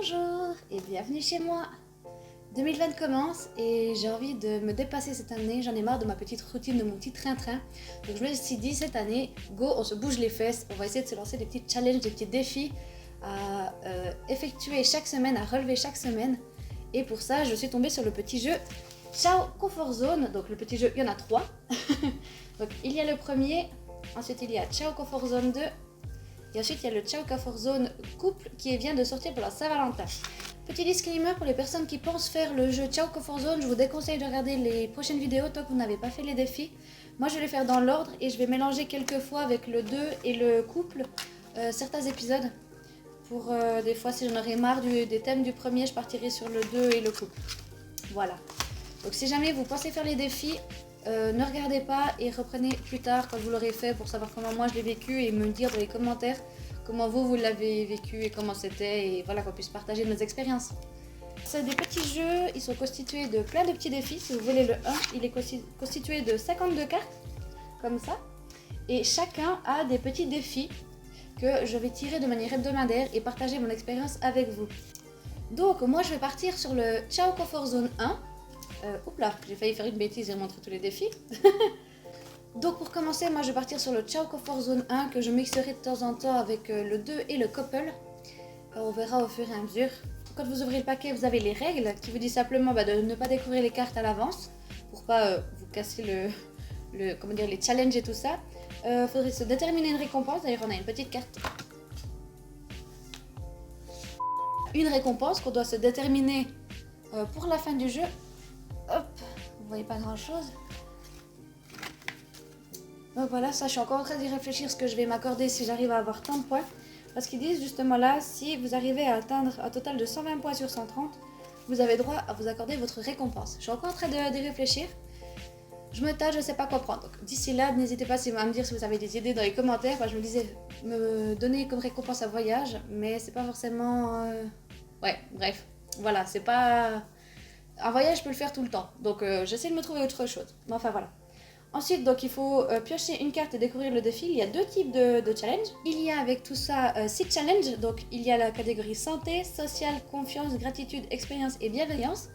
Bonjour et bienvenue chez moi. 2020 commence et j'ai envie de me dépasser cette année, j'en ai marre de ma petite routine, de mon petit train-train. Donc je me suis dit cette année, go, on se bouge les fesses, on va essayer de se lancer des petits challenges, des petits défis à effectuer chaque semaine, à relever chaque semaine. Et pour ça, je suis tombée sur le petit jeu Ciao Comfort Zone. Donc le petit jeu, il y en a 3. Donc il y a le premier, ensuite il y a Ciao Comfort Zone 2. Et ensuite, il y a le Ciao Comfort Zone couple qui vient de sortir pour la Saint-Valentin. Petit disclaimer pour les personnes qui pensent faire le jeu Ciao Comfort Zone, je vous déconseille de regarder les prochaines vidéos tant que vous n'avez pas fait les défis. Moi, je vais les faire dans l'ordre et je vais mélanger quelques fois avec le 2 et le couple certains épisodes. Pour des fois, si j'en aurais marre des thèmes du premier, je partirai sur le 2 et le couple. Voilà. Donc si jamais vous pensez faire les défis, ne regardez pas et reprenez plus tard quand vous l'aurez fait pour savoir comment moi je l'ai vécu et me dire dans les commentaires comment vous l'avez vécu et comment c'était et voilà qu'on puisse partager nos expériences. C'est des petits jeux, ils sont constitués de plein de petits défis. Si vous voulez le 1, il est constitué de 52 cartes, comme ça. Et chacun a des petits défis que je vais tirer de manière hebdomadaire et partager mon expérience avec vous. Donc moi je vais partir sur le Ciao Comfort Zone 1. Oups là, j'ai failli faire une bêtise et montrer tous les défis. Donc pour commencer, moi je vais partir sur le Ciao Comfort Zone 1 que je mixerai de temps en temps avec le 2 et le couple. On verra au fur et à mesure. Quand vous ouvrez le paquet, vous avez les règles qui vous disent simplement de ne pas découvrir les cartes à l'avance pour pas vous casser les challenges et tout ça. Faudrait se déterminer une récompense. D'ailleurs, on a une petite carte. Une récompense qu'on doit se déterminer pour la fin du jeu. Hop, vous voyez pas grand chose. Donc voilà, ça je suis encore en train d'y réfléchir ce que je vais m'accorder si j'arrive à avoir tant de points. Parce qu'ils disent justement là, si vous arrivez à atteindre un total de 120 points sur 130, vous avez droit à vous accorder votre récompense. Je suis encore en train d'y réfléchir. Je me tâche, je sais pas quoi prendre. Donc d'ici là, n'hésitez pas à me dire si vous avez des idées dans les commentaires. Moi, je me disais me donner comme récompense un voyage, mais c'est pas forcément... Ouais, bref, voilà, c'est pas... Un voyage, je peux le faire tout le temps, donc j'essaie de me trouver autre chose. Mais enfin voilà. Ensuite, donc il faut piocher une carte et découvrir le défi. Il y a deux types de challenges. Il y a avec tout ça 6 challenges. Donc il y a la catégorie santé, social, confiance, gratitude, expérience et bienveillance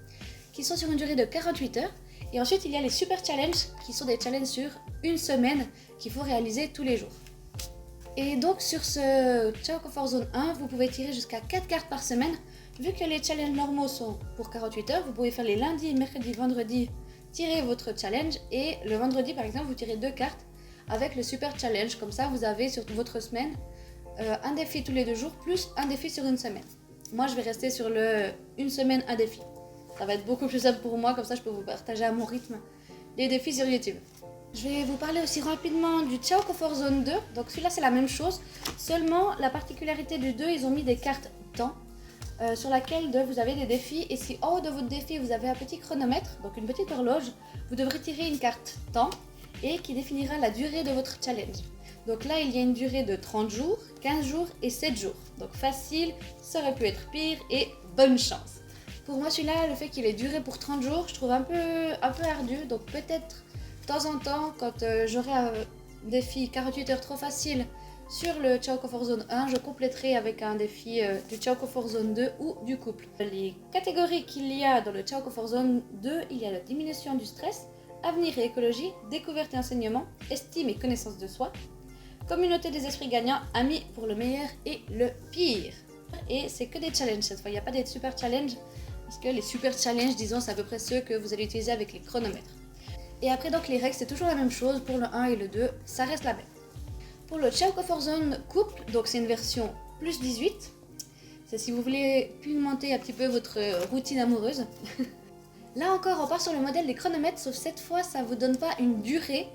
qui sont sur une durée de 48 heures. Et ensuite, il y a les super challenges qui sont des challenges sur une semaine qu'il faut réaliser tous les jours. Et donc sur ce Ciao Comfort Zone 1, vous pouvez tirer jusqu'à 4 cartes par semaine. Vu que les challenges normaux sont pour 48 heures, vous pouvez faire les lundis, mercredis, vendredis, tirer votre challenge. Et le vendredi, par exemple, vous tirez 2 cartes avec le super challenge. Comme ça, vous avez sur votre semaine un défi tous les 2 jours, plus un défi sur une semaine. Moi, je vais rester sur une semaine, un défi. Ça va être beaucoup plus simple pour moi, comme ça, je peux vous partager à mon rythme les défis sur YouTube. Je vais vous parler aussi rapidement du Ciao Comfort Zone 2. Donc celui-là, c'est la même chose. Seulement, la particularité du 2, ils ont mis des cartes temps. Sur laquelle vous avez des défis et si en haut de votre défi vous avez un petit chronomètre, donc une petite horloge, vous devrez tirer une carte temps et qui définira la durée de votre challenge. Donc là il y a une durée de 30 jours, 15 jours et 7 jours. Donc facile, ça aurait pu être pire et bonne chance. Pour moi celui-là, le fait qu'il ait duré pour 30 jours, je trouve un peu ardu. Donc peut-être de temps en temps quand j'aurai un défi 48 heures trop facile sur le Ciao Comfort Zone 1, je compléterai avec un défi du Ciao Comfort Zone 2 ou du couple. Les catégories qu'il y a dans le Ciao Comfort Zone 2, il y a la diminution du stress, avenir et écologie, découverte et enseignement, estime et connaissance de soi, communauté des esprits gagnants, amis pour le meilleur et le pire. Et c'est que des challenges cette fois, il n'y a pas des super challenges, parce que les super challenges, disons, c'est à peu près ceux que vous allez utiliser avec les chronomètres. Et après donc les règles, c'est toujours la même chose pour le 1 et le 2, ça reste la même. Pour le Ciao Comfort Zone couple, donc c'est une version plus 18. C'est si vous voulez pimenter un petit peu votre routine amoureuse. Là encore, on part sur le modèle des chronomètres, sauf cette fois, ça vous donne pas une durée.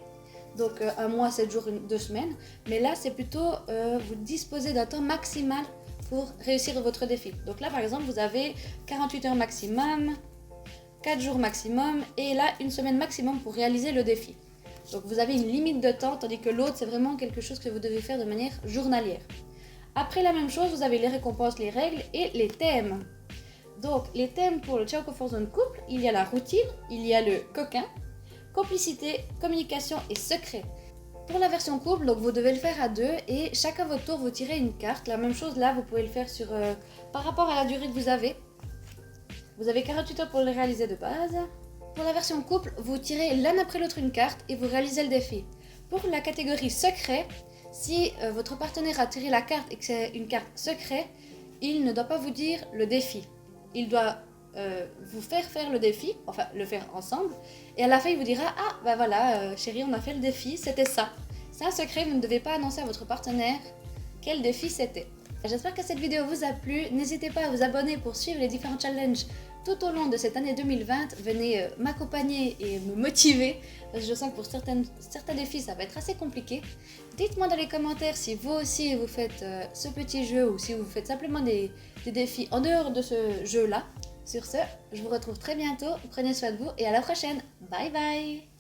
Donc un mois, 7 jours, 2 semaines. Mais là, c'est plutôt vous disposez d'un temps maximal pour réussir votre défi. Donc là, par exemple, vous avez 48 heures maximum, 4 jours maximum, et là, une semaine maximum pour réaliser le défi. Donc vous avez une limite de temps, tandis que l'autre, c'est vraiment quelque chose que vous devez faire de manière journalière. Après la même chose, vous avez les récompenses, les règles et les thèmes. Donc les thèmes pour le Ciao Comfort Zone couple, il y a la routine, il y a le coquin, complicité, communication et secret. Pour la version couple, donc vous devez le faire à deux et chacun votre tour vous tirez une carte. La même chose là, vous pouvez le faire par rapport à la durée que vous avez. Vous avez 48 heures pour le réaliser de base. Pour la version couple, vous tirez l'un après l'autre une carte et vous réalisez le défi. Pour la catégorie secret, si votre partenaire a tiré la carte et que c'est une carte secret, il ne doit pas vous dire le défi. Il doit vous faire le défi, enfin le faire ensemble, et à la fin il vous dira « Ah, bah voilà, chérie, on a fait le défi, c'était ça ». C'est un secret, vous ne devez pas annoncer à votre partenaire quel défi c'était. J'espère que cette vidéo vous a plu, n'hésitez pas à vous abonner pour suivre les différents challenges tout au long de cette année 2020. Venez m'accompagner et me motiver, parce que je sens que pour certains défis ça va être assez compliqué. Dites-moi dans les commentaires si vous aussi vous faites ce petit jeu ou si vous faites simplement des défis en dehors de ce jeu là. Sur ce, je vous retrouve très bientôt, prenez soin de vous et à la prochaine, bye bye.